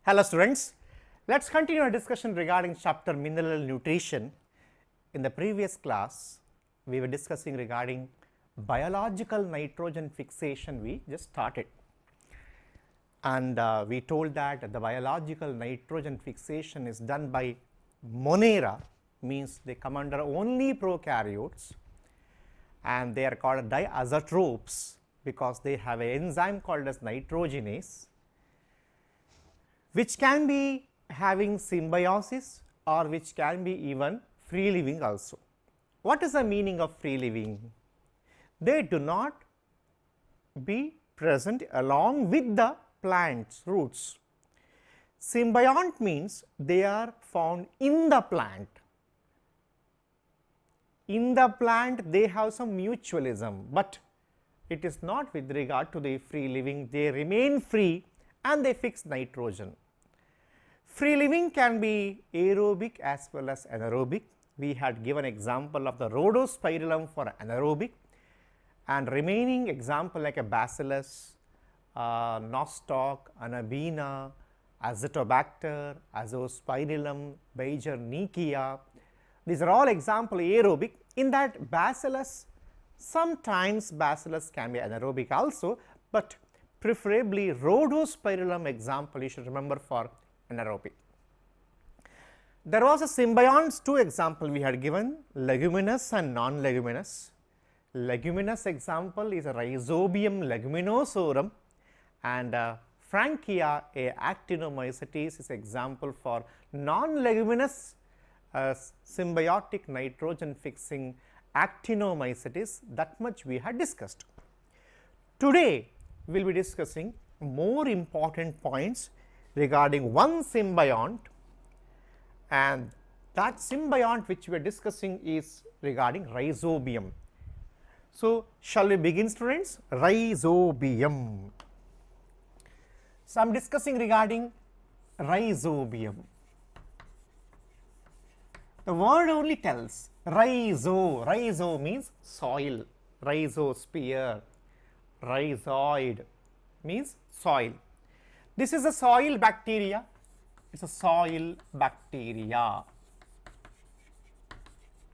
Hello students, let's continue our discussion regarding chapter mineral nutrition. In the previous class, we were discussing regarding biological nitrogen fixation. We just started, and we told that the biological nitrogen fixation is done by monera, means they come under only prokaryotes, and they are called diazotropes because they have an enzyme called as nitrogenase, which can be having symbiosis or which can be even free living also. What is the meaning of free living? They do not be present along with the plant's roots. Symbiont means they are found in the plant. In the plant they have some mutualism, but it is not with regard to the free living. They remain free and they fix nitrogen. Free living can be aerobic as well as anaerobic. We had given example of the rhodospirillum for anaerobic, and remaining example like a bacillus, nostoc, anabina, azotobacter, azospirillum, Beigernichia. These are all example aerobic. In that bacillus, sometimes bacillus can be anaerobic also, but preferably rhodospirillum example you should remember for anaerobic. There was a symbionts two example we had given, leguminous and non-leguminous. Leguminous example is a Rhizobium leguminosorum, and Frankia a actinomycetes is example for non-leguminous symbiotic nitrogen fixing actinomycetes. That much we had discussed. Today we will be discussing more important points regarding one symbiont, and that symbiont which we are discussing is regarding Rhizobium. So, shall we begin students? Rhizobium. So, I am discussing regarding Rhizobium. The word only tells rhizo means soil, rhizosphere, rhizoid means soil. This is a soil bacteria, it is a soil bacteria,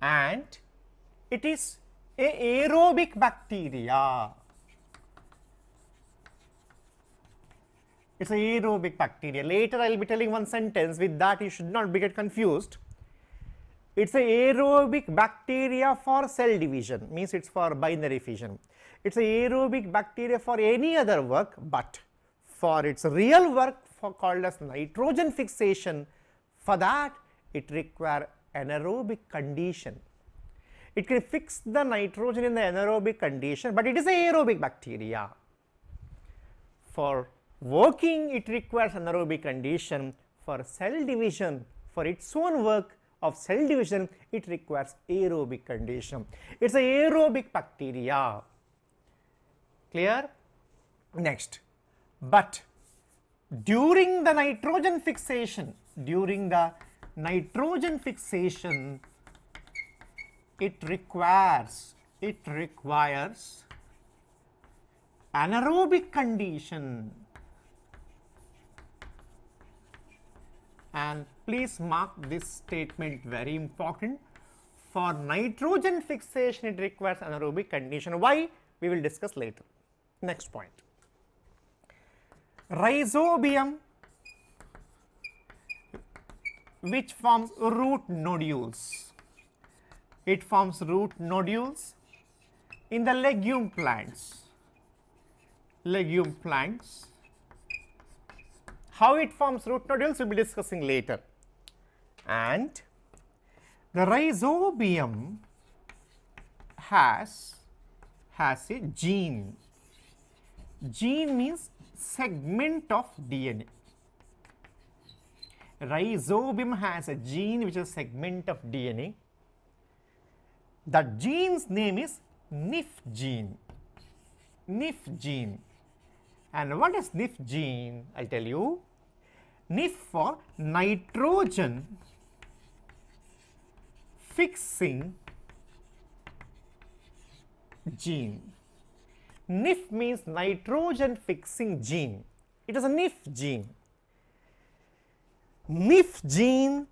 and it is a aerobic bacteria. It is a aerobic bacteria. Later I will be telling one sentence, with that you should not get confused. It is a aerobic bacteria for cell division, means it is for binary fission. It is a aerobic bacteria for any other work, but for its real work called as nitrogen fixation, for that it requires anaerobic condition. It can fix the nitrogen in the anaerobic condition, but it is an aerobic bacteria. For working it requires anaerobic condition. For cell division, for its own work of cell division, it requires aerobic condition. It is an aerobic bacteria. Clear? Next. But during the nitrogen fixation, it requires anaerobic condition. And please mark this statement, very important. For nitrogen fixation it requires anaerobic condition. Why? We will discuss later. Next point. Rhizobium, which forms root nodules. It forms root nodules in the legume plants. How it forms root nodules we will be discussing later. And the rhizobium has a gene. Gene means segment of DNA. Rhizobium has a gene which is a segment of DNA. That gene's name is NIF gene. And what is NIF gene? I will tell you. NIF for nitrogen fixing gene. NIF means nitrogen fixing gene. It is a NIF gene. NIF gene,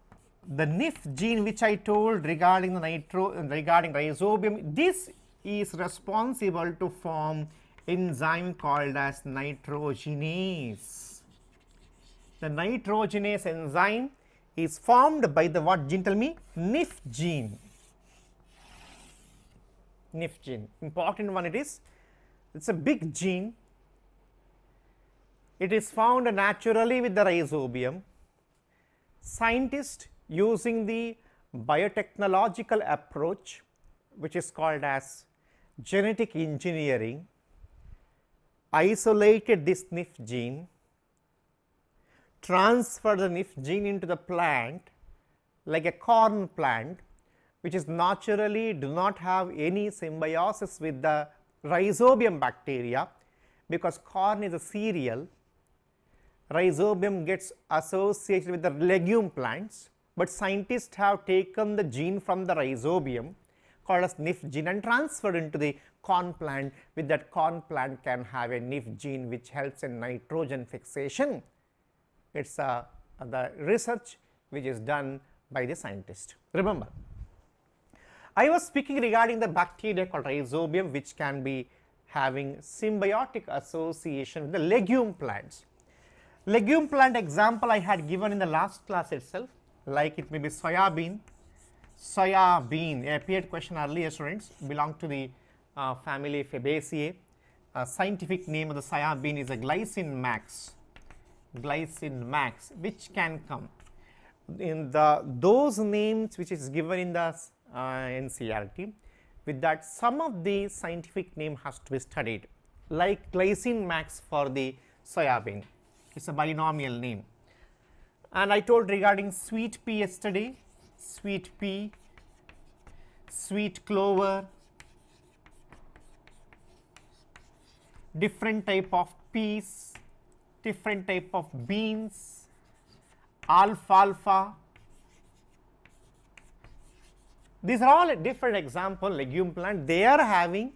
the NIF gene which I told regarding the regarding rhizobium, this is responsible to form enzyme called as nitrogenase. The nitrogenase enzyme is formed by the what gene? Tell me. NIF gene. NIF gene, important one it is. It's a big gene. It is found naturally with the rhizobium. Scientists using the biotechnological approach, which is called as genetic engineering, isolated this NIF gene, transferred the NIF gene into the plant like a corn plant, which is naturally do not have any symbiosis with the rhizobium bacteria, because corn is a cereal. Rhizobium gets associated with the legume plants, but scientists have taken the gene from the rhizobium called as NIF gene and transferred into the corn plant. With that, corn plant can have a NIF gene which helps in nitrogen fixation. It's the research which is done by the scientist. Remember, I was speaking regarding the bacteria called rhizobium, which can be having symbiotic association with the legume plants. Legume plant example I had given in the last class itself, like it may be soya bean, appeared question earlier, students, belong to the family Fabaceae. Scientific name of the soya bean is a glycine max, which can come in those names which is given in the NCERT. With that, some of the scientific name has to be studied, like glycine max for the soya bean. It's a binomial name. And I told regarding sweet pea yesterday, sweet pea, sweet clover, different type of peas, different type of beans, alfalfa. These are all a different example legume plant. They are having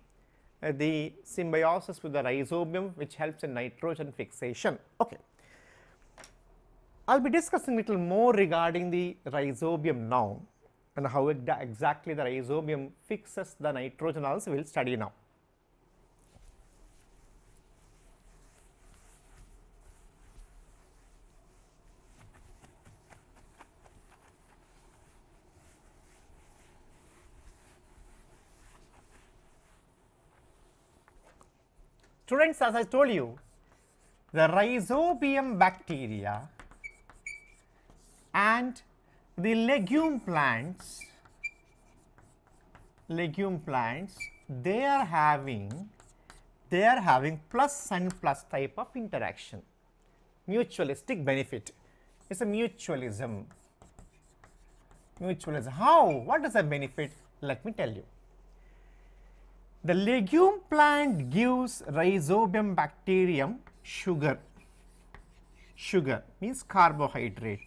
the symbiosis with the rhizobium, which helps in nitrogen fixation. Okay. I'll be discussing a little more regarding the rhizobium now and how exactly the rhizobium fixes the nitrogen also we'll study now. Students, as I told you, the rhizobium bacteria and the legume plants, they are having plus and plus type of interaction, mutualistic benefit. It's a mutualism. How? What is the benefit? Let me tell you. The legume plant gives rhizobium bacterium sugar. Sugar means carbohydrate.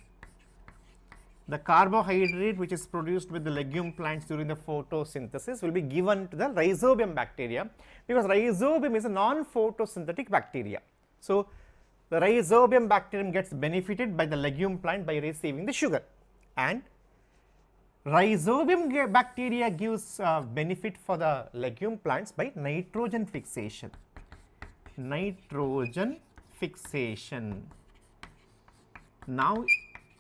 The carbohydrate which is produced with the legume plants during the photosynthesis will be given to the rhizobium bacteria, because rhizobium is a non-photosynthetic bacteria. So, the rhizobium bacterium gets benefited by the legume plant by receiving the sugar, and rhizobium bacteria gives benefit for the legume plants by nitrogen fixation. Now,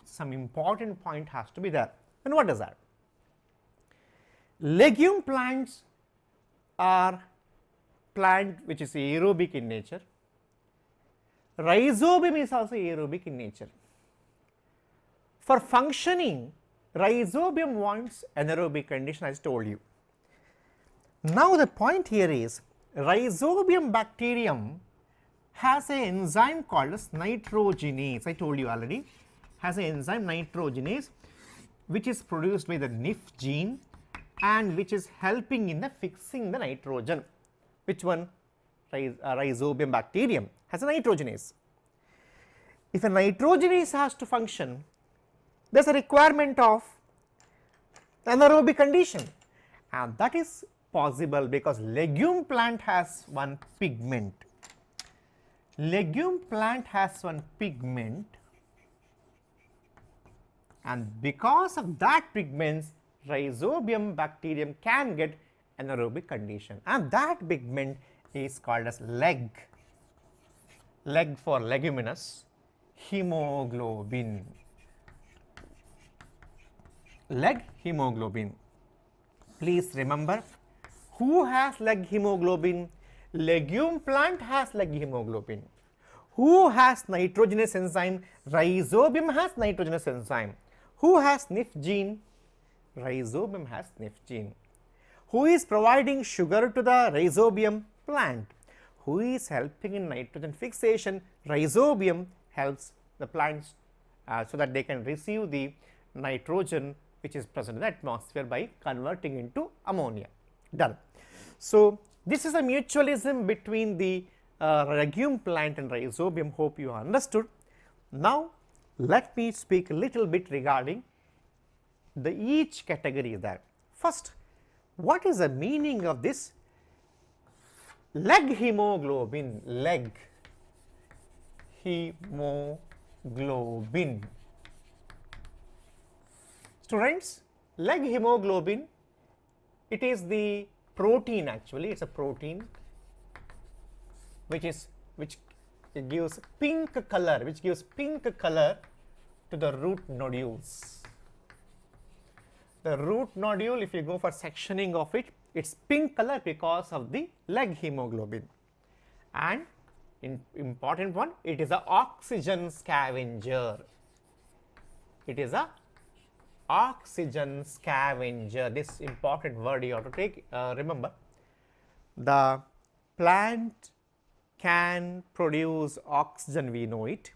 some important point has to be there. And what is that? Legume plants are plant which is aerobic in nature. Rhizobium is also aerobic in nature. For functioning, rhizobium wants anaerobic condition, as I told you. Now, the point here is rhizobium bacterium has an enzyme called as nitrogenase. I told you already, has an enzyme nitrogenase which is produced by the NIF gene and which is helping in the fixing the nitrogen. Which one? Rhizobium bacterium has a nitrogenase. If a nitrogenase has to function, there is a requirement of anaerobic condition, and that is possible because legume plant has one pigment. Legume plant has one pigment and because of that pigments, Rhizobium bacterium can get anaerobic condition, and that pigment is called as leg for leguminous hemoglobin. Leg hemoglobin. Please remember, who has leg hemoglobin? Legume plant has leg hemoglobin. Who has nitrogenous enzyme? Rhizobium has nitrogenous enzyme. Who has NIF gene? Rhizobium has NIF gene. Who is providing sugar to the rhizobium? Plant. Who is helping in nitrogen fixation? Rhizobium helps the plants so that they can receive the nitrogen which is present in the atmosphere by converting into ammonia. Done. So, this is a mutualism between the legume plant and rhizobium. Hope you understood. Now, let me speak a little bit regarding the each category there. First, what is the meaning of this leg hemoglobin? Leg hemoglobin. Students, leg hemoglobin, it is the protein, actually it is a protein which it gives pink color, to the root nodules. The root nodule, if you go for sectioning of it, it's pink color because of the leg hemoglobin. And important one, it is a oxygen scavenger. It is a oxygen scavenger. This important word you have to take, remember. The plant can produce oxygen, we know it,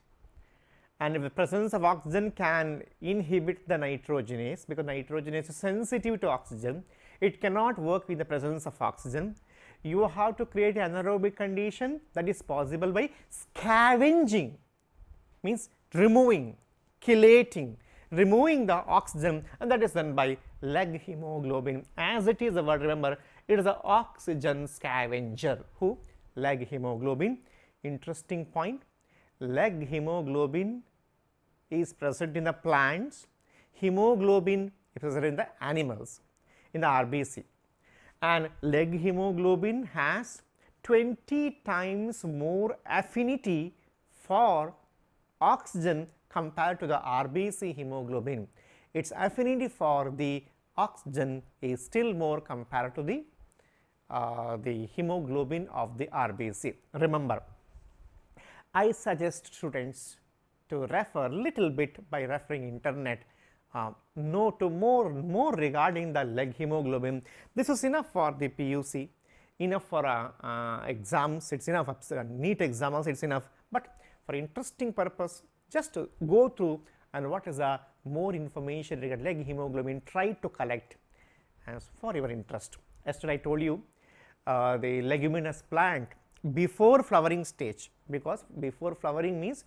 and if the presence of oxygen can inhibit the nitrogenase, because nitrogenase is sensitive to oxygen, it cannot work with the presence of oxygen. You have to create an anaerobic condition that is possible by scavenging, means removing, chelating, removing the oxygen, and that is done by leg hemoglobin. As it is the word, remember, it is an oxygen scavenger. Who? Leg hemoglobin. Interesting point. Leg hemoglobin is present in the plants. Hemoglobin is present in the animals, in the RBC. And leg hemoglobin has 20 times more affinity for oxygen compared to the RBC hemoglobin. Its affinity for the oxygen is still more compared to the hemoglobin of the RBC. Remember, I suggest students to refer little bit by referring internet, know to more regarding the leg hemoglobin. This is enough for the PUC, enough for exams, it's enough, NEET exams, it's enough, but for interesting purpose, just to go through and what is the more information regarding leg hemoglobin, try to collect as for your interest. Yesterday I told you the leguminous plant before flowering stage, because before flowering means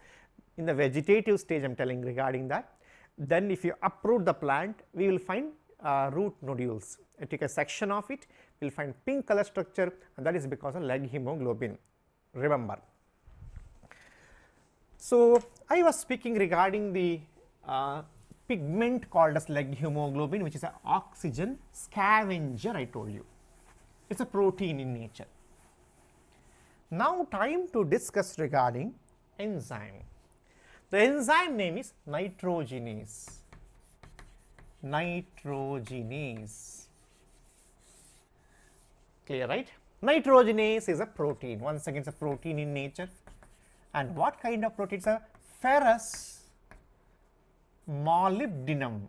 in the vegetative stage I am telling regarding that. Then if you uproot the plant, we will find root nodules. I take a section of it, we will find pink color structure, and that is because of leg hemoglobin. Remember. So, I was speaking regarding the pigment called as leg hemoglobin, which is an oxygen scavenger, I told you. It is a protein in nature. Now, time to discuss regarding enzyme. The enzyme name is nitrogenase. Nitrogenase. Clear, right? Nitrogenase is a protein. Once again, it's a protein in nature. And what kind of protein? It's a ferrous molybdenum.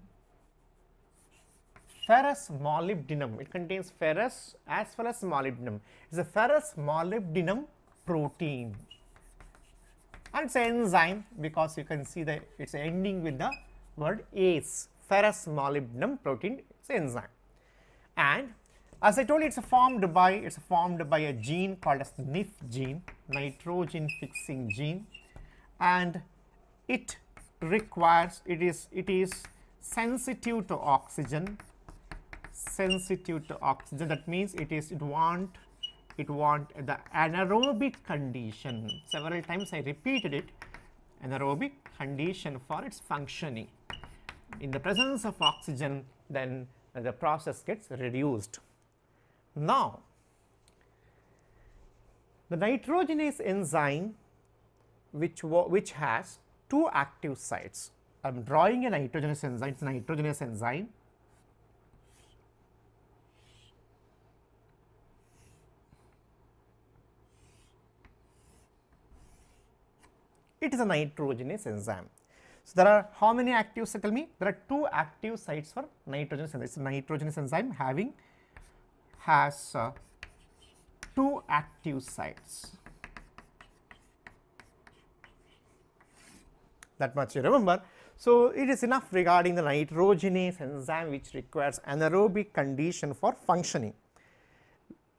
Ferrous molybdenum. It contains ferrous as well as molybdenum. It's a ferrous molybdenum protein. And it's an enzyme because you can see that it's ending with the word ase. Ferrous molybdenum protein. It's an enzyme. And as I told you, it's formed by a gene called as NIF gene, nitrogen fixing gene, and it requires, it is sensitive to oxygen. That means it want the anaerobic condition. Several times I repeated it, anaerobic condition for its functioning. In the presence of oxygen, then the process gets reduced. Now, the nitrogenase enzyme which has two active sites. I am drawing a nitrogenase enzyme, it is a nitrogenase enzyme. It is a nitrogenase enzyme. So, there are how many active sites? Tell me. There are two active sites for nitrogenase enzyme. It is a nitrogenase enzyme has two active sites. That much you remember. So, it is enough regarding the nitrogenase enzyme which requires anaerobic condition for functioning,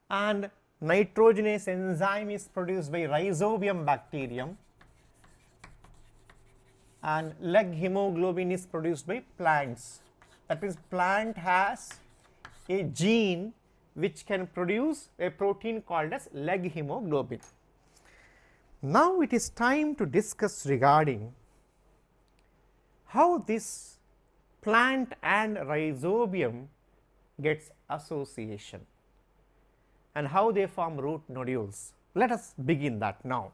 and nitrogenase enzyme is produced by rhizobium bacterium and leg hemoglobin is produced by plants. That means plant has a gene which can produce a protein called as leg hemoglobin. Now, it is time to discuss regarding how this plant and rhizobium gets association and how they form root nodules. Let us begin that now.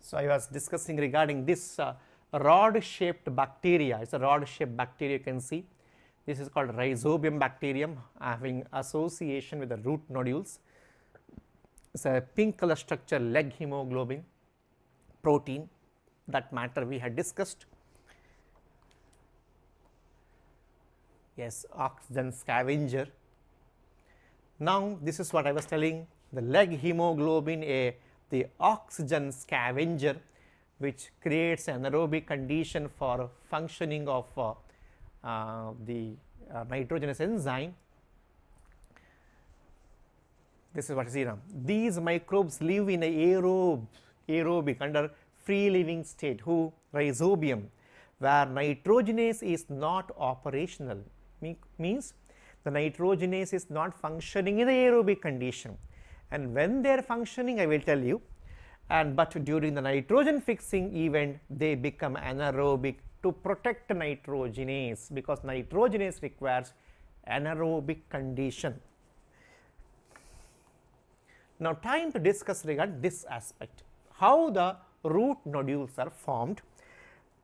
So, I was discussing regarding this rod shaped bacteria. It is a rod shaped bacteria, you can see. This is called rhizobium bacterium, having association with the root nodules. It is a pink color structure, leg hemoglobin protein. That matter we had discussed. Yes, oxygen scavenger. Now, this is what I was telling, the leg hemoglobin, the oxygen scavenger which creates an anaerobic condition for functioning of the nitrogenase enzyme. This is what is here. These microbes live in a aerobic under free living state, who rhizobium, where nitrogenase is not operational, means the nitrogenase is not functioning in the aerobic condition, and when they are functioning I will tell you, but during the nitrogen fixing event they become anaerobic to protect nitrogenase, because nitrogenase requires anaerobic condition. Now, time to discuss regarding this aspect, how the root nodules are formed.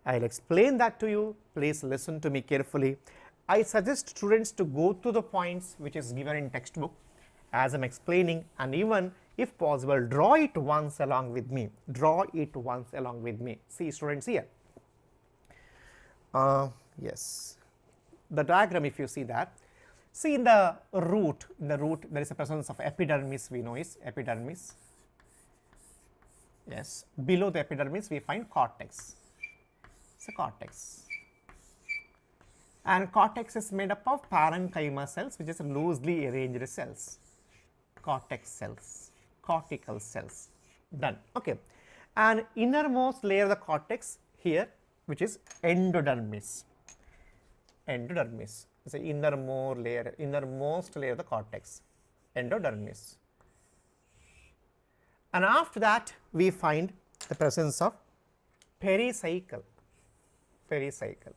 I will explain that to you. Please listen to me carefully. I suggest students to go to the points which is given in textbook as I am explaining, and even if possible draw it once along with me. Draw it once along with me. See students here. Yes, the diagram, if you see that, see in the root there is a presence of epidermis, we know is epidermis. Yes, below the epidermis we find cortex. It's a cortex, and cortex is made up of parenchyma cells, which is loosely arranged cells, cortex cells, cortical cells. Done. Okay, and innermost layer of the cortex here, which is endodermis. Endodermis is the innermost layer of the cortex, endodermis. And after that we find the presence of pericycle. Pericycle.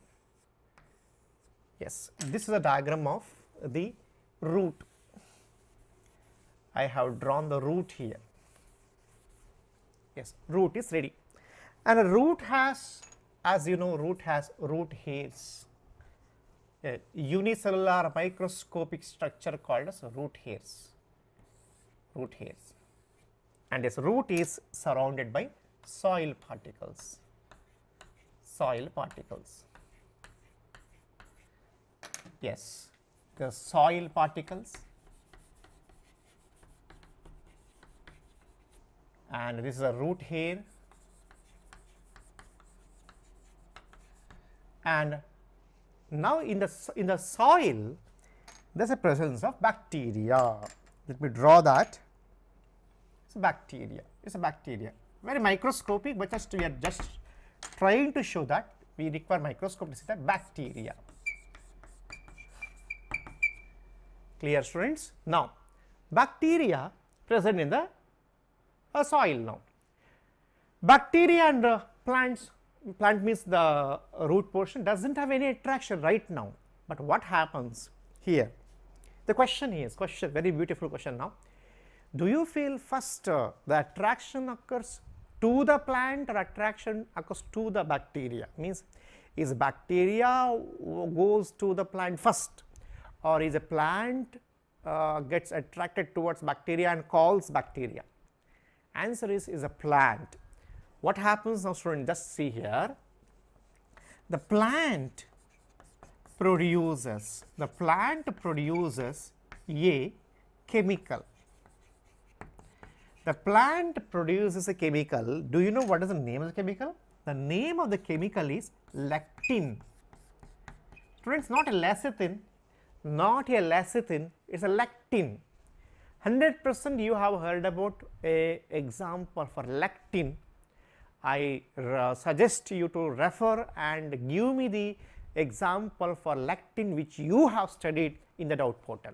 Yes, this is a diagram of the root. I have drawn the root here. Yes, root is ready, and a root has, as you know, root has root hairs, a unicellular microscopic structure called as root hairs. Root hairs, and this root is surrounded by soil particles. Soil particles. Yes, the soil particles, and this is a root hair, and now in the soil there is a presence of bacteria. Let me draw that. It's a bacteria. It's a bacteria, very microscopic, but we are just trying to show that we require microscope to see the bacteria. Clear, students? Now, bacteria present in the soil now. Bacteria and plants, plant means the root portion, doesn't have any attraction right now. But what happens here? The question is, very beautiful question now. Do you feel first the attraction occurs to the plant or attraction occurs to the bacteria? Means, is bacteria goes to the plant first, or is a plant gets attracted towards bacteria and calls bacteria? Answer is a plant. What happens now, student? Just see here. The plant produces a chemical. The plant produces a chemical. Do you know what is the name of the chemical? The name of the chemical is lectin. Students, not a lecithin, it's a lectin. 100% you have heard about a example for lectin. I suggest you to refer and give me the example for lectin which you have studied in the doubt portal.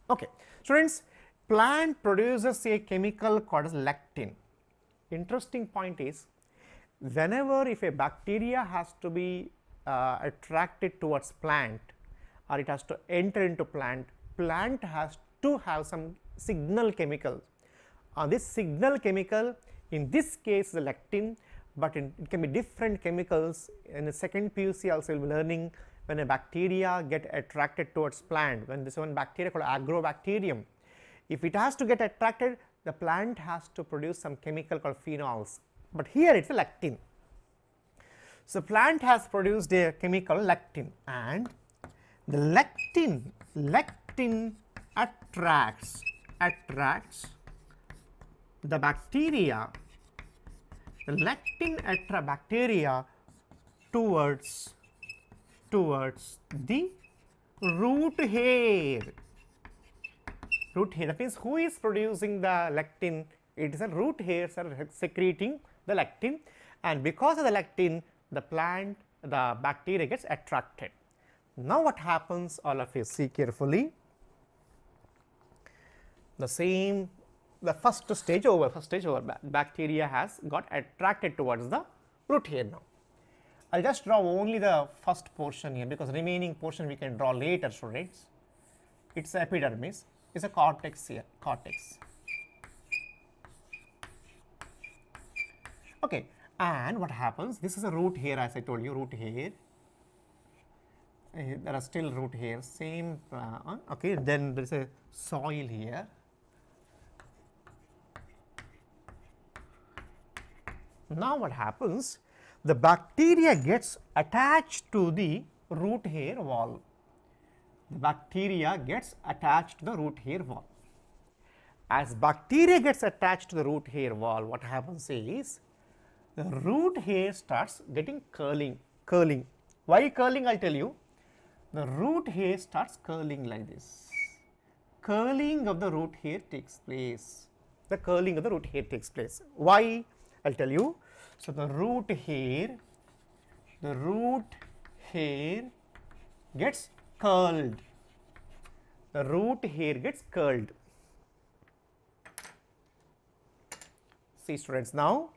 Okay, students, plant produces a chemical called as lectin. Interesting point is, whenever if a bacteria has to be attracted towards plant, or it has to enter into plant has to have some signal chemicals. This signal chemical in this case is a lectin, but it can be different chemicals. In the second PUC also you will be learning when a bacteria get attracted towards plant, when this one bacteria called agrobacterium, if it has to get attracted, the plant has to produce some chemical called phenols, but here it is a lectin. So, plant has produced a chemical lectin, and the lectin attracts the bacteria, bacteria towards the root hair. That means, who is producing the lectin? It is a root hairs are secreting the lectin, and because of the lectin, the bacteria gets attracted. Now, what happens? All of you see carefully. The first stage over, bacteria has got attracted towards the root hair now. I will just draw only the first portion here, because remaining portion we can draw later, students. It is epidermis, it is a cortex here, cortex. Okay, and what happens? This is a root hair, as I told you, root hair. There are still root hairs, same. Okay, then there is a soil here. Now, what happens? The bacteria gets attached to the root hair wall. The bacteria gets attached to the root hair wall. As bacteria gets attached to the root hair wall, what happens is the root hair starts getting curling. Why curling? I will tell you. The root hair starts curling like this. Curling of the root hair takes place. Why? I will tell you. So, the root hair gets curled. See, students, now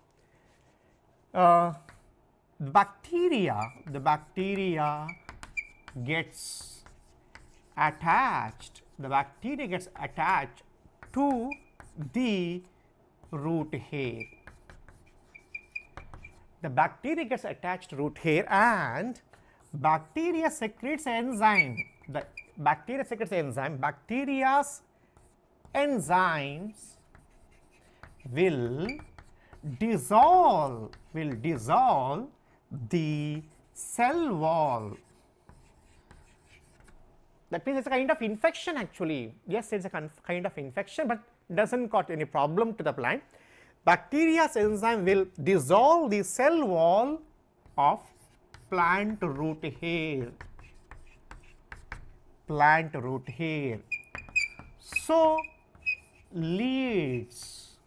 the bacteria gets attached to the root hair. The bacteria gets attached to root hair, and bacteria secretes enzyme. The bacteria secretes enzyme. Bacteria's enzymes will dissolve the cell wall. That means it's a kind of infection actually. Yes, it's a kind of infection, but doesn't cause any problem to the plant. Bacteria's enzyme will dissolve the cell wall of plant root hair. So, leads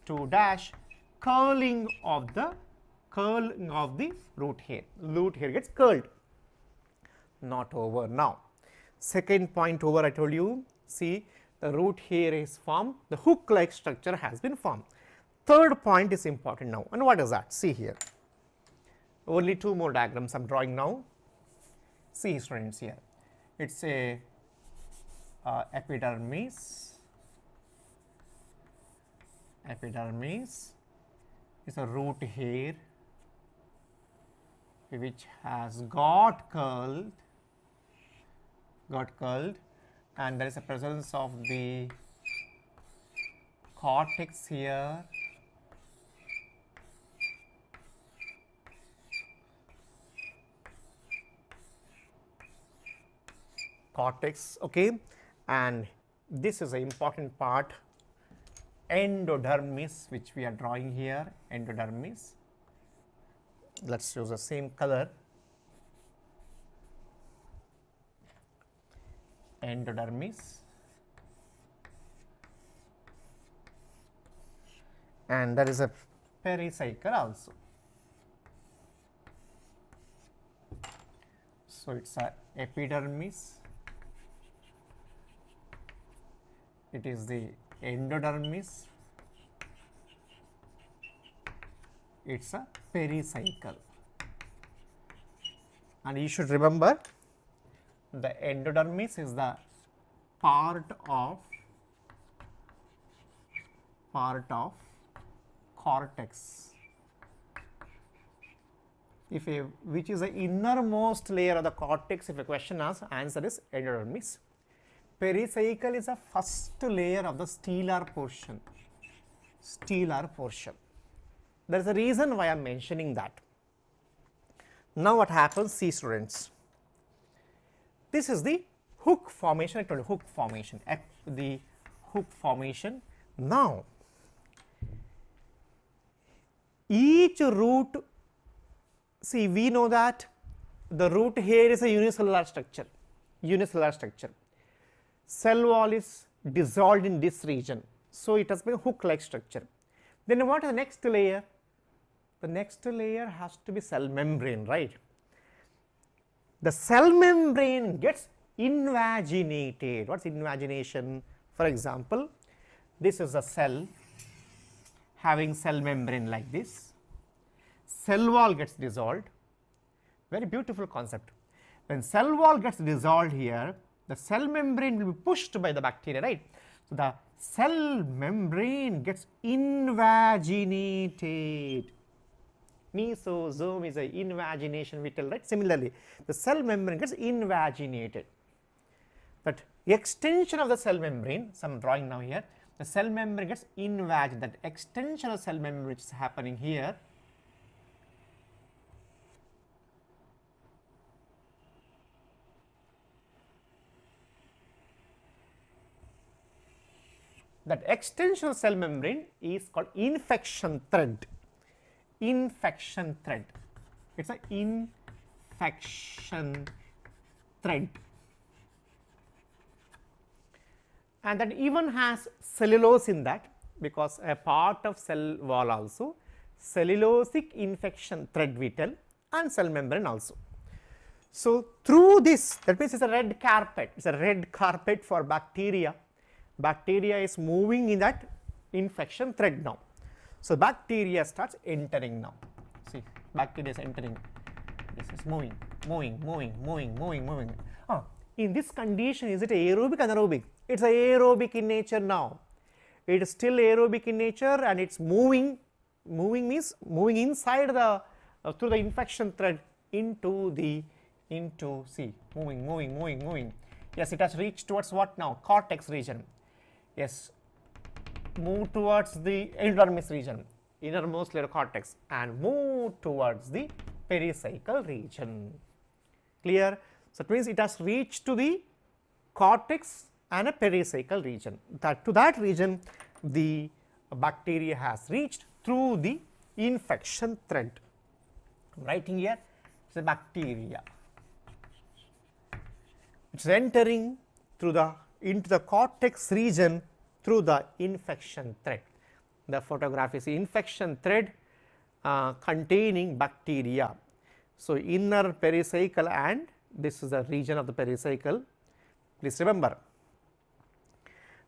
to dash curling of the curling of the root hair. Root hair gets curled, not over now. Second point over, I told you, see, the root hair is formed, the hook like structure has been formed. Third point is important now, and what is that? See here, only two more diagrams I am drawing now. See students here, it is a epidermis. Epidermis is a root hair which has got curled, and there is a presence of the cortex here, okay, and this is an important part, endodermis, which we are drawing here, endodermis. Let us use the same color, endodermis, and there is a pericycle also. So, it is a epidermis, it is the endodermis, it is a pericycle, and you should remember the endodermis is the part of cortex, which is the innermost layer of the cortex. If a question asks, answer is endodermis. Pericycle is the first layer of the stellar portion. There is a reason why I am mentioning that. Now, what happens? See students, this is the hook formation. I told you hook formation, the hook formation. Now, each root, see, we know that the root hair is a unicellular structure. Cell wall is dissolved in this region, so it has been hook like structure. Then what is the next layer? The next layer has to be cell membrane, right? The cell membrane gets invaginated. What is invagination? For example, this is a cell having cell membrane like this. Cell wall gets dissolved. Very beautiful concept. When cell wall gets dissolved here, the cell membrane will be pushed by the bacteria, right? So, the cell membrane gets invaginated. Mesosome is an invagination, we tell, right? Similarly, the cell membrane gets invaginated. That extension of the cell membrane, some drawing now here, the cell membrane gets invaginated. That extension of cell membrane which is happening here, that extension of cell membrane is called infection thread. Infection thread. It is an infection thread, and that even has cellulose in that, because a part of cell wall also, cellulosic infection thread we tell, and cell membrane also. So, through this, that means it is a red carpet, it is a red carpet for bacteria. Bacteria is moving in that infection thread now. So, bacteria starts entering now. See, bacteria is entering, this is moving. In this condition, is it aerobic, anaerobic? It is aerobic in nature now. It is still aerobic in nature, and it is moving. Moving means moving inside the through the infection thread into see, moving. Yes, it has reached towards what now? Cortex region. Yes, move towards the endodermis region, innermost layer cortex, and move towards the pericycle region. Clear? So, it means it has reached to the cortex and a pericycle region. To that region, the bacteria has reached through the infection thread. I am writing here, it is a bacteria. It is entering through into the cortex region through the infection thread. The photograph is infection thread, containing bacteria. So, inner pericycle, and this is the region of the pericycle, please remember.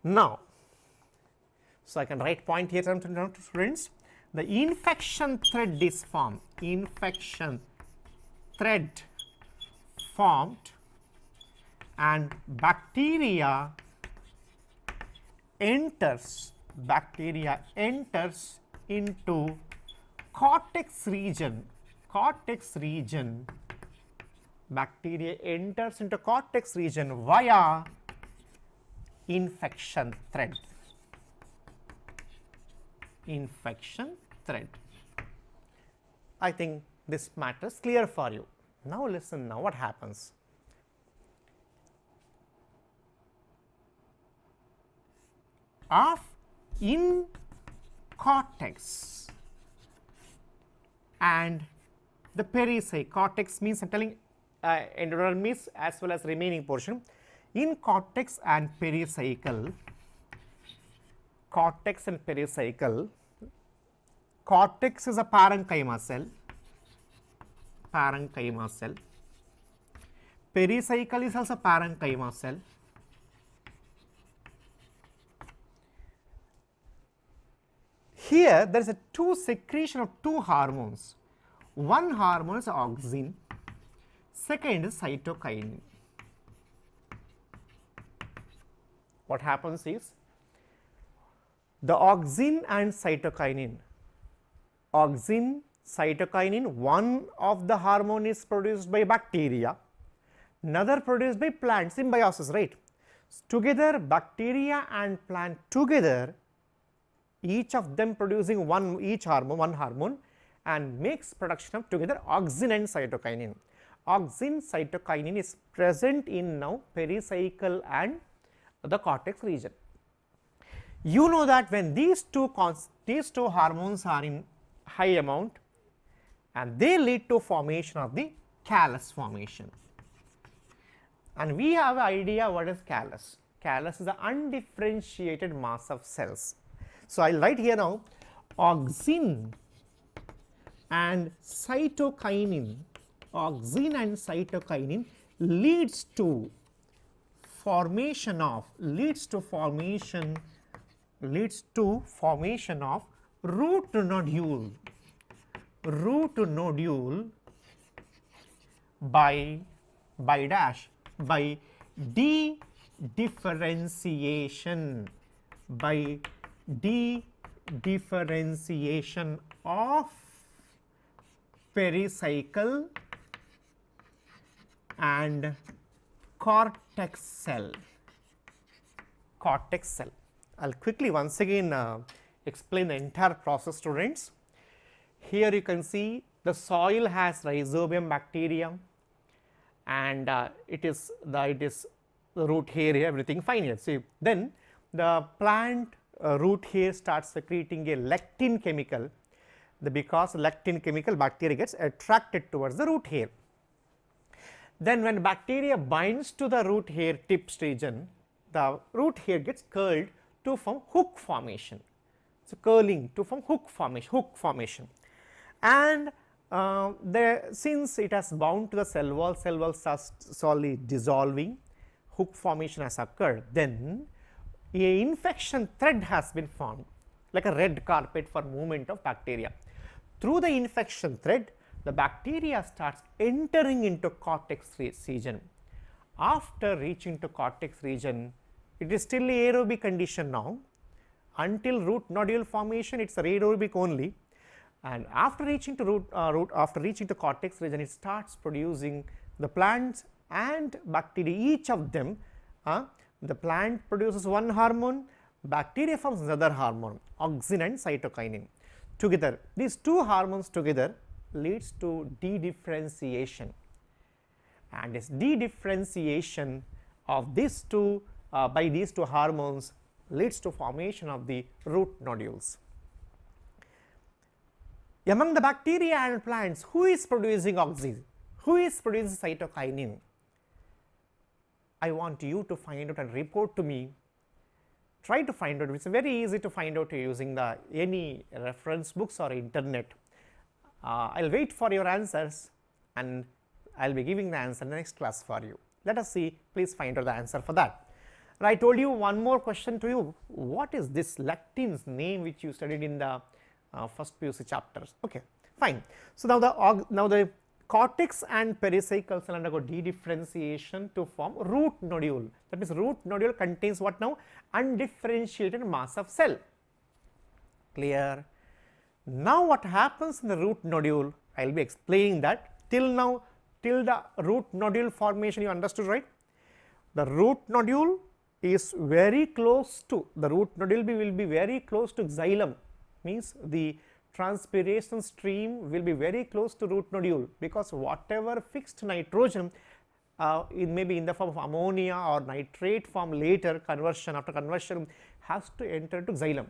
Now, so I can write point here to students. The infection thread is formed, infection thread formed, and bacteria enters into cortex region, bacteria enters into cortex region via infection thread. I think this matter is clear for you. Now listen, now what happens? In cortex and the pericycle, cortex means I am telling endodermis as well as remaining portion. In cortex and pericycle, cortex is a parenchyma cell, pericycle is also parenchyma cell. Here there is a secretion of two hormones. One hormone is auxin, second is cytokinin. What happens is the auxin and cytokinin, one of the hormone is produced by bacteria, another produced by plant, symbiosis, right? Together bacteria and plant together, each of them producing one hormone and makes production of together auxin and cytokinin. Auxin, cytokinin is present in now pericycle and the cortex region. You know that when these two hormones are in high amount, and they lead to formation of the callus formation. And we have an idea what is callus. Callus is the undifferentiated mass of cells. So, I will write here now auxin and cytokinin, leads to formation of root nodule by de-differentiation of pericycle and cortex cell. I will quickly once again explain the entire process, students. Here you can see the soil has rhizobium bacterium, and it is the root hair, everything fine here. See, then the plant root hair starts secreting a lectin chemical. Because lectin chemical, bacteria gets attracted towards the root hair. Then when bacteria binds to the root hair tips region, the root hair gets curled to form hook formation. So, curling to form hook formation. And since it has bound to the cell wall starts slowly dissolving, hook formation has occurred. Then a infection thread has been formed, like a red carpet for movement of bacteria. Through the infection thread, the bacteria starts entering into cortex region. After reaching to cortex region, it is still aerobic condition now. Until root nodule formation, it is aerobic only, and after reaching to cortex region, it starts producing the plants and bacteria. Each of them, the plant produces one hormone, bacteria forms another hormone, auxin and cytokinin. Together, these two hormones together leads to de-differentiation, and this de-differentiation of these two by these two hormones leads to formation of the root nodules. Among the bacteria and plants, who is producing auxin? Who is producing cytokinin? I want you to find out and report to me. Try to find out. It is very easy to find out using any reference books or internet. I will wait for your answers and I will be giving the answer in the next class for you. Let us see, please find out the answer for that. And I told you one more question to you. What is this lectin's name which you studied in the first PUC chapters? Okay, fine. So now the cortex and pericycles will undergo dedifferentiation to form root nodule. That means root nodule contains what now? Undifferentiated mass of cell. Clear? Now what happens in the root nodule? I will be explaining that. Till now, till the root nodule formation, you understood, right? The root nodule is very close to, the root nodule will be very close to xylem, means the transpiration stream will be very close to root nodule, because whatever fixed nitrogen maybe in the form of ammonia or nitrate form later conversion, after conversion, has to enter to xylem.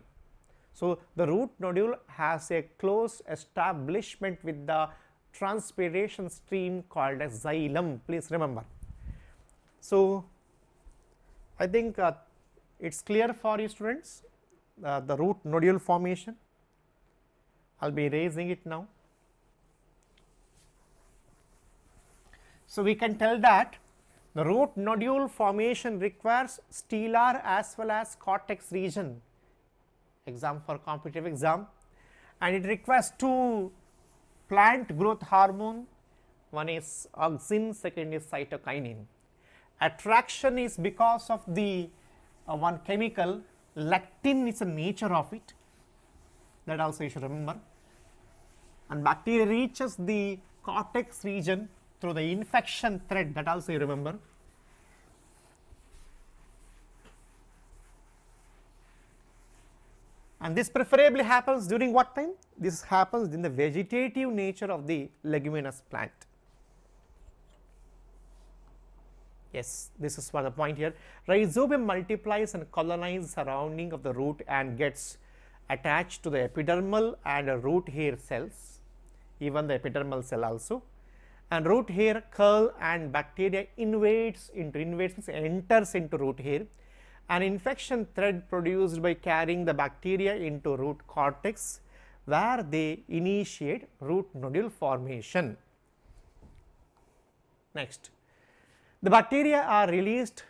So the root nodule has a close establishment with the transpiration stream called as xylem, please remember. So I think it's clear for you students, the root nodule formation. I will be erasing it now. So we can tell that the root nodule formation requires stellar as well as cortex region, exam for competitive exam, and it requires two plant growth hormone, one is auxin, second is cytokinin. Attraction is because of the one chemical, lectin is the nature of it, that also you should remember, and bacteria reaches the cortex region through the infection thread, that also you remember. And this preferably happens during what time? This happens in the vegetative nature of the leguminous plant. Yes, this is for the point here. Rhizobium multiplies and colonizes surrounding of the root and gets attached to the epidermal and root hair cells, even the epidermal cell also. And root hair curl and bacteria enters into root hair. An infection thread produced by carrying the bacteria into root cortex, where they initiate root nodule formation. Next, the bacteria are released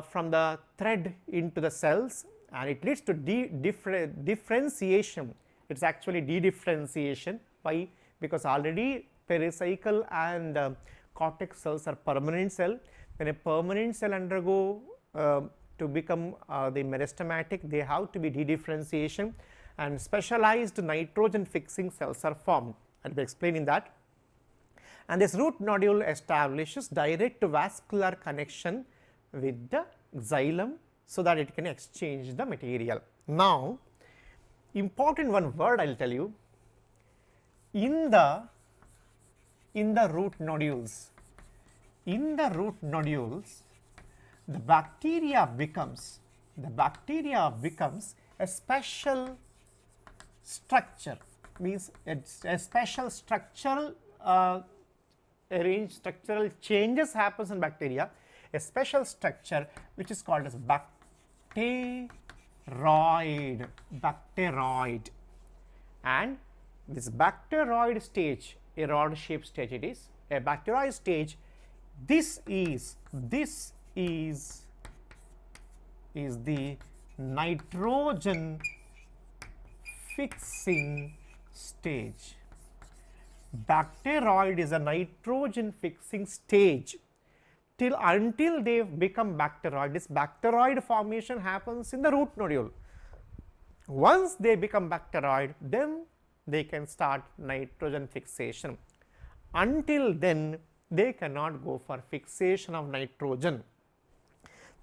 from the thread into the cells, and it leads to differentiation. It is actually dedifferentiation. Why? Because already pericycle and cortex cells are permanent cell. When a permanent cell undergo to become the meristematic, they have to be dedifferentiation, and specialized nitrogen fixing cells are formed. I will be explaining that. And this root nodule establishes direct vascular connection with the xylem so that it can exchange the material. Now, important one word I will tell you, in the root nodules, the bacteria becomes a special structure, means it's a special structural structural changes happens in bacteria, a special structure which is called as bacteroid, and this bacteroid stage, a rod shaped stage, it is a bacteroid stage. This is the nitrogen fixing stage. Bacteroid is a nitrogen fixing stage until they become bacteroid. This bacteroid formation happens in the root nodule. Once they become bacteroid, then they can start nitrogen fixation. Until then, they cannot go for fixation of nitrogen.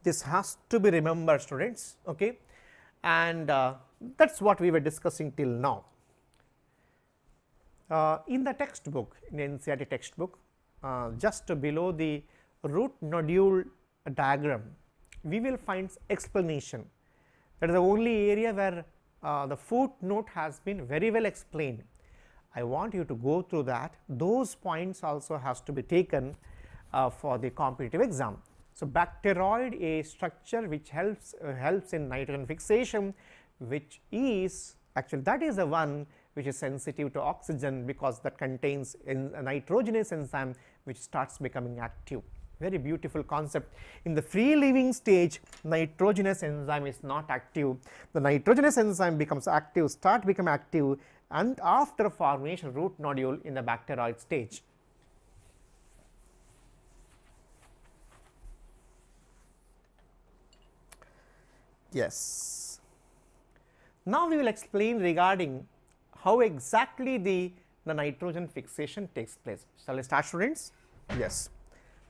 This has to be remembered, students, okay? And that's what we were discussing till now. In the textbook, in NCERT textbook, just below the root nodule diagram, we will find explanation. That is the only area where the footnote has been very well explained. I want you to go through that. Those points also has to be taken for the competitive exam. So bacteroid, a structure which helps in nitrogen fixation, which is actually that is the one which is sensitive to oxygen because that contains a nitrogenase enzyme which starts becoming active. Very beautiful concept. In the free living stage, nitrogenase enzyme is not active. The nitrogenase enzyme becomes active, become active, and after formation root nodule in the bacteroid stage. Yes. Now we will explain regarding how exactly the nitrogen fixation takes place. Shall I start, students? Yes.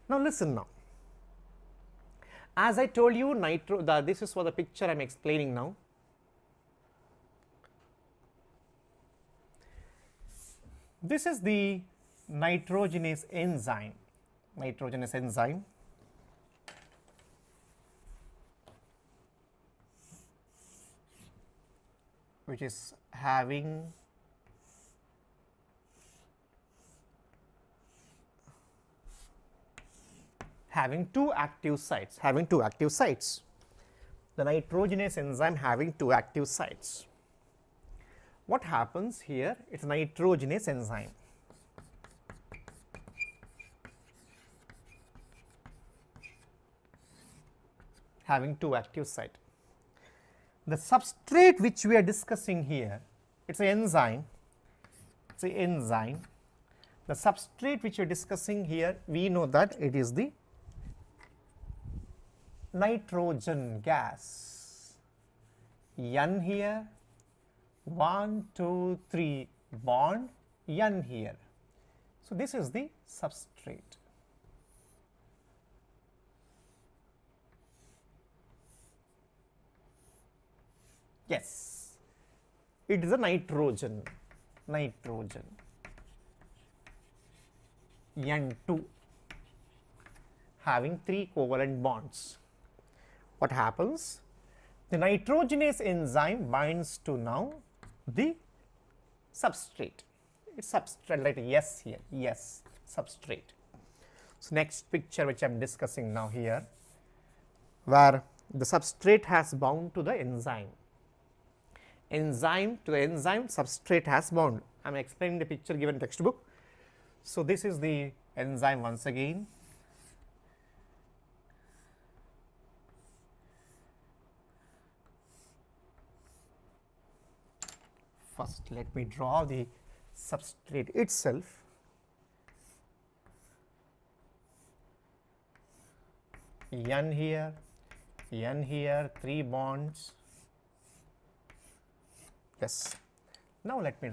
Now listen now. As I told you, this is for the picture I am explaining now. This is the nitrogenase enzyme. Which is having two active sites, the nitrogenase enzyme having two active sites. What happens here? It's a nitrogenase enzyme. Having two active sites. The substrate which we are discussing here, it's an enzyme. The substrate which we are discussing here, we know that it is the nitrogen gas. N here, 1, 2, 3 bond, N here. So this is the substrate. Yes, it is a nitrogen, N2, having 3 covalent bonds. What happens? The nitrogenase enzyme binds to now the substrate. It's substrate, like yes here, yes, substrate. So next picture which I am discussing now here, where the substrate has bound to the enzyme. Substrate has bound. I am explaining the picture given in textbook. So this is the enzyme once again. First let me draw the substrate itself. N here, 3 bonds. Yes. Now let me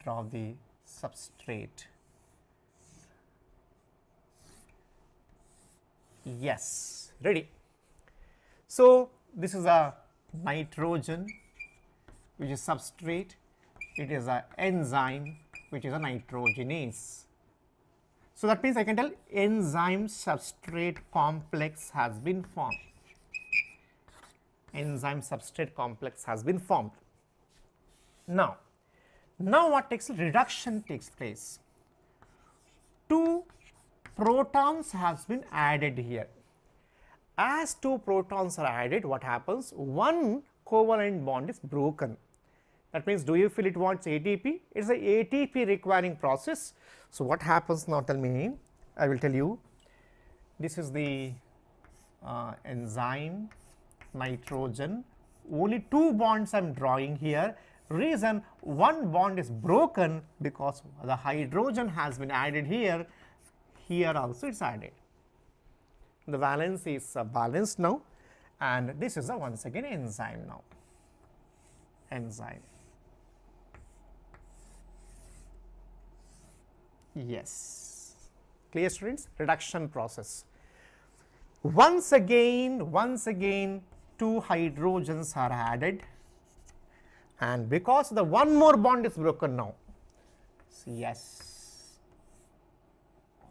draw the substrate. Yes, ready. So this is a nitrogen which is substrate. It is an enzyme which is a nitrogenase. So that means I can tell enzyme substrate complex has been formed. Enzyme substrate complex has been formed. Now what takes reduction takes place. 2 protons has been added here. As 2 protons are added, what happens? 1 covalent bond is broken. That means, do you feel it wants ATP? It is a ATP requiring process. So what happens now? Tell me. I will tell you. This is the enzyme nitrogen. Only 2 bonds I am drawing here. Reason, 1 bond is broken because the hydrogen has been added here. Here also it is added. The valence is balanced now, and this is once again enzyme now. Enzyme. Yes. Clear, students? Reduction process. Once again 2 hydrogens are added, and because the 1 more bond is broken now. So yes.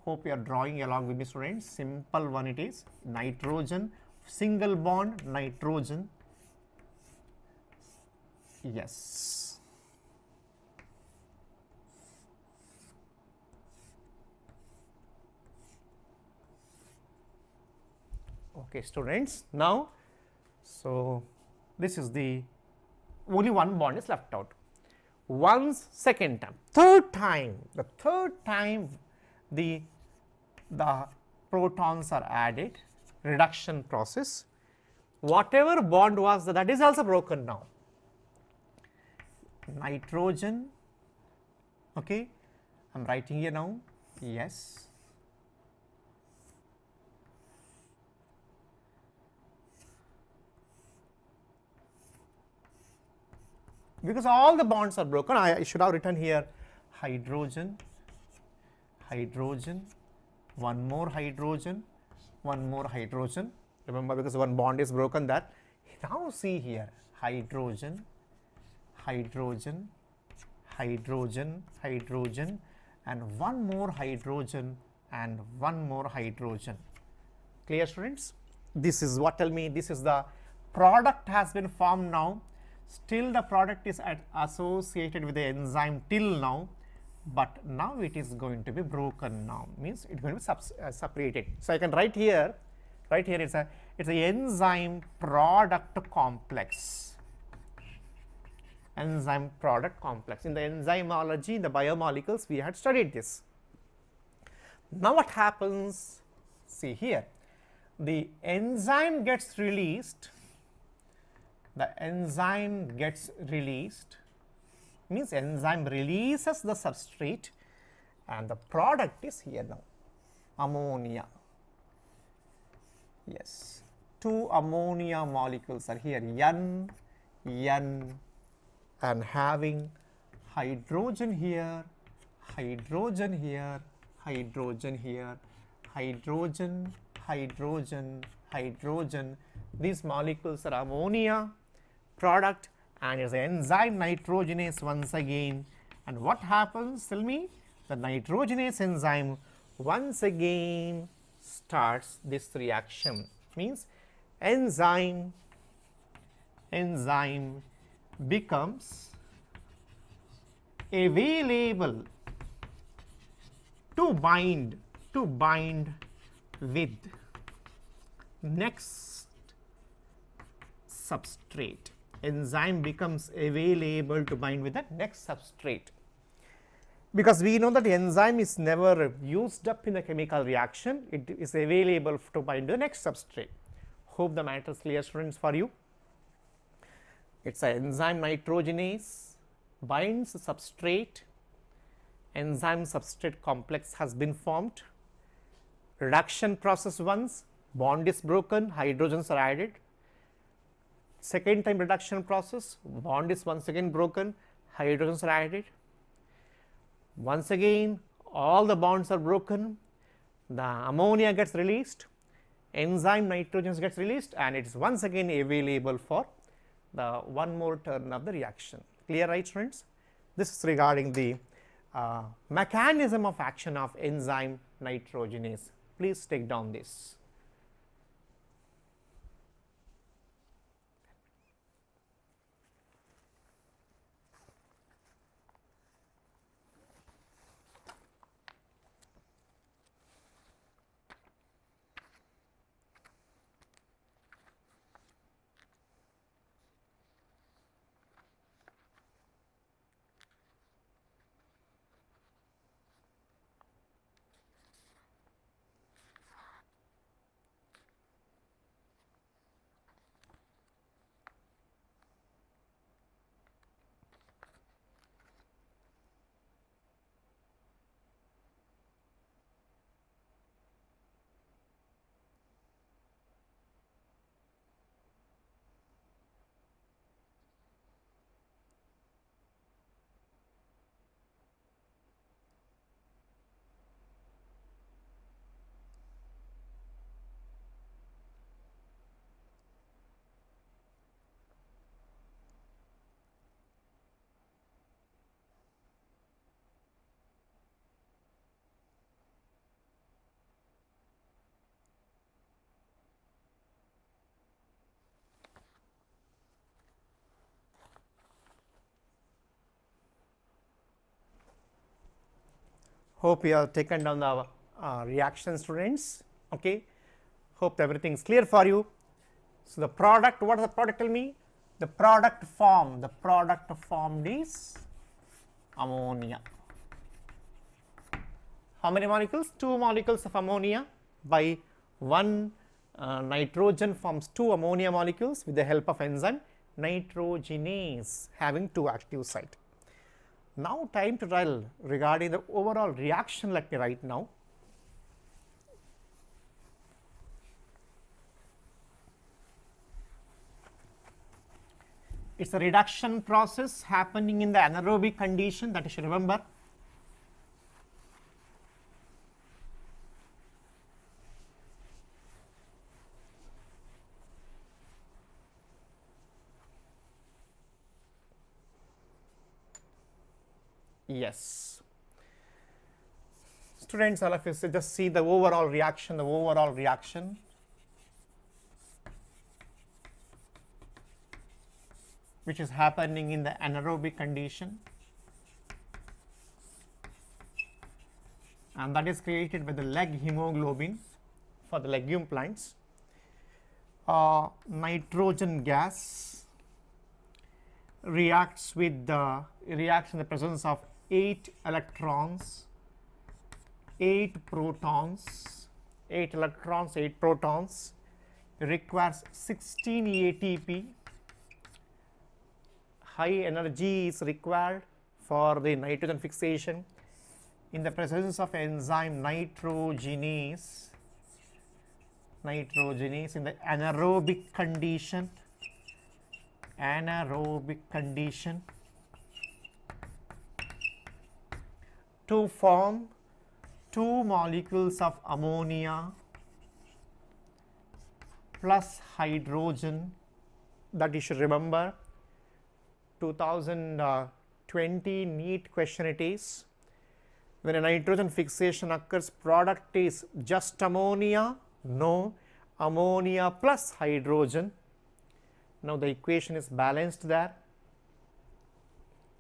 Hope you are drawing along with me, students. Simple one it is. Nitrogen, single bond, nitrogen. Yes. Okay, students. Now, so this is the only 1 bond is left out. once, second time, third time, the third time the protons are added, reduction process, whatever bond was that is also broken now. Nitrogen, okay, I am writing here now, yes, because all the bonds are broken. I should have written here hydrogen, hydrogen, one more hydrogen, one more hydrogen. Remember, because one bond is broken that. Now see here, hydrogen, hydrogen, hydrogen, hydrogen, and one more hydrogen and one more hydrogen. Clear, students? This is what tell me this is the product has been formed now. Still the product is associated with the enzyme till now, but now it is going to be broken now, means it is going to be separated. So I can write here it's a enzyme product complex. Enzyme product complex. In the enzymology, in the biomolecules, we had studied this. Now what happens? See here, the enzyme gets released. The enzyme gets released, means enzyme releases the substrate, and the product is here now, ammonia. Yes, two ammonia molecules are here, N, and having hydrogen here, hydrogen here, hydrogen here, hydrogen, hydrogen, hydrogen. These molecules are ammonia product, and is enzyme nitrogenase once again. And what happens? Tell me. The nitrogenase enzyme once again starts this reaction, means enzyme becomes available to bind with next substrate. Enzyme becomes available to bind with the next substrate, because we know that the enzyme is never used up in a chemical reaction, it is available to bind to the next substrate. Hope the matter is clear, students, for you. It is an enzyme nitrogenase binds the substrate, enzyme substrate complex has been formed, reduction process once, bond is broken, hydrogens are added. Second time reduction process, bond is once again broken, hydrogens are added. Once again all the bonds are broken, the ammonia gets released, enzyme nitrogens gets released, and it is once again available for the one more turn of the reaction. Clear, right, students? This is regarding the mechanism of action of enzyme nitrogenase. Please take down this. Hope you have taken down the reaction, students. Okay. Hope everything is clear for you. So the product, what does the product tell me? The product formed is ammonia. How many molecules? 2 molecules of ammonia. By 1 nitrogen forms 2 ammonia molecules with the help of enzyme nitrogenase having 2 active site. Now time to tell regarding the overall reaction. Let me write now. It is a reduction process happening in the anaerobic condition, that you should remember. Yes. Students, all of you just see the overall reaction, which is happening in the anaerobic condition, and that is created by the leg hemoglobin for the legume plants. Nitrogen gas reacts in the presence of 8 electrons, 8 protons, 8 electrons, 8 protons, requires 16 ATP. High energy is required for the nitrogen fixation in the presence of enzyme nitrogenase in the anaerobic condition to form 2 molecules of ammonia plus hydrogen. That you should remember. 2020 NEET question it is. When a nitrogen fixation occurs, product is just ammonia? No, ammonia plus hydrogen. Now the equation is balanced there.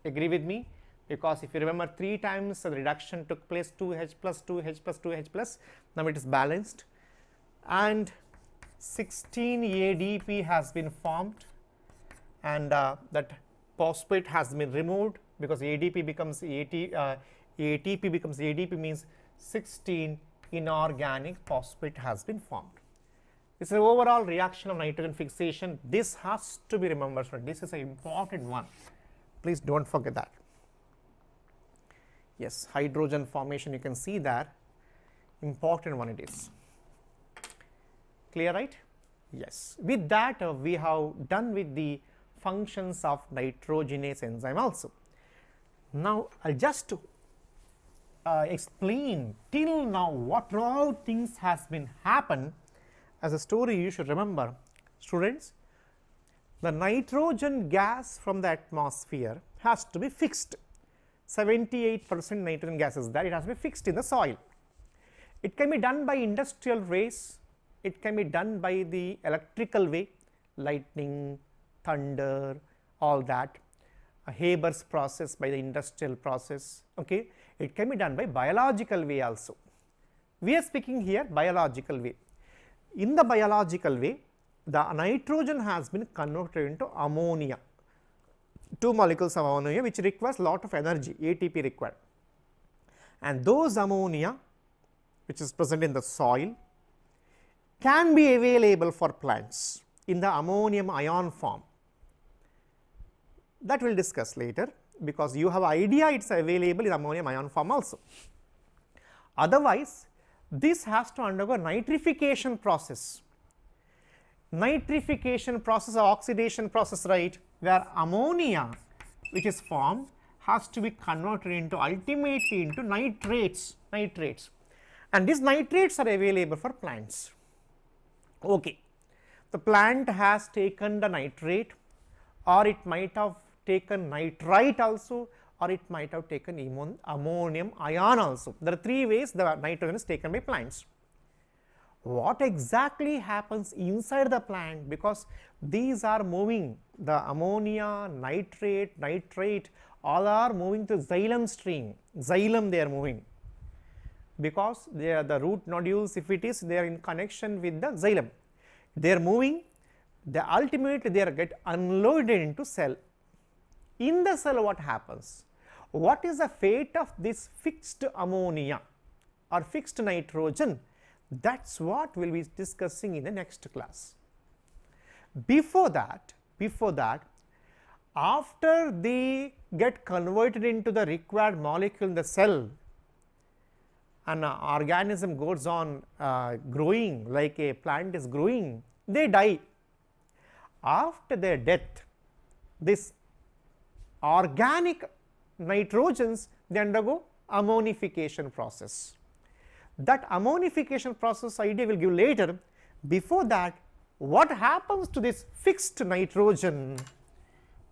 Agree with me? Because if you remember, 3 times the reduction took place, 2H plus 2H plus 2H plus. Now it is balanced, and 16 ADP has been formed, and that phosphate has been removed because ADP becomes ATP becomes ADP, means 16 inorganic phosphate has been formed. This is an overall reaction of nitrogen fixation. This has to be remembered. So this is an important one. Please don't forget that. Yes, hydrogen formation, you can see that. Important one it is. Clear, right? Yes. With that, we have done with the functions of nitrogenase enzyme also. Now I'll just explain till now what all things has been happened. As a story, you should remember, students, the nitrogen gas from the atmosphere has to be fixed. 78% nitrogen gas is there, it has to be fixed in the soil. It can be done by industrial ways, it can be done by the electrical way, lightning, thunder, all that, a Haber's process by the industrial process. Okay, it can be done by biological way also. We are speaking here biological way. In the biological way, the nitrogen has been converted into ammonia, 2 molecules of ammonia, which requires lot of energy, ATP required, and those ammonia which is present in the soil can be available for plants in the ammonium ion form. That we will discuss later, because you have idea it is available in ammonium ion form also. Otherwise, this has to undergo nitrification process. Nitrification process or oxidation process, right, where ammonia which is formed has to be converted into ultimately into nitrates, and these nitrates are available for plants. Okay, the plant has taken the nitrate, or it might have taken nitrite also, or it might have taken ammonium ion also. There are 3 ways the nitrogen is taken by plants. What exactly happens inside the plant, because these are moving, the ammonia, nitrate, all are moving to xylem stream, xylem they are moving, because they are the root nodules, if it is, they are in connection with the xylem, they are moving, ultimately they are get unloaded into cell. In the cell what happens? What is the fate of this fixed ammonia or fixed nitrogen? That's what we will be discussing in the next class. Before that, after they get converted into the required molecule in the cell, an organism goes on growing like a plant is growing, they die. After their death, this organic nitrogens, they undergo ammonification process. That ammonification process idea will give later. Before that, what happens to this fixed nitrogen?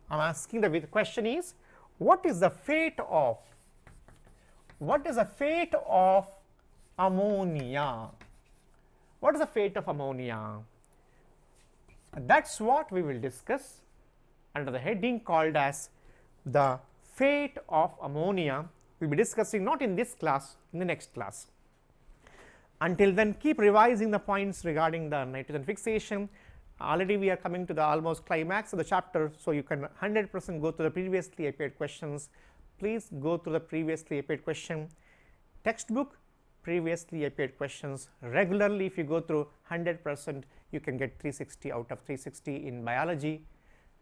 I am asking the question is, what is the fate of ammonia? What is the fate of ammonia? That is what we will discuss under the heading called as the fate of ammonia. We will be discussing not in this class, in the next class. Until then, keep revising the points regarding the nitrogen fixation. Already we are coming to the almost climax of the chapter, so you can 100% go through the previously appeared questions. Please go through the previously appeared question textbook, previously appeared questions regularly. If you go through 100%, you can get 360 out of 360 in biology.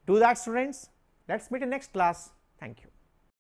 Do that, students. Let's meet in next class. Thank you.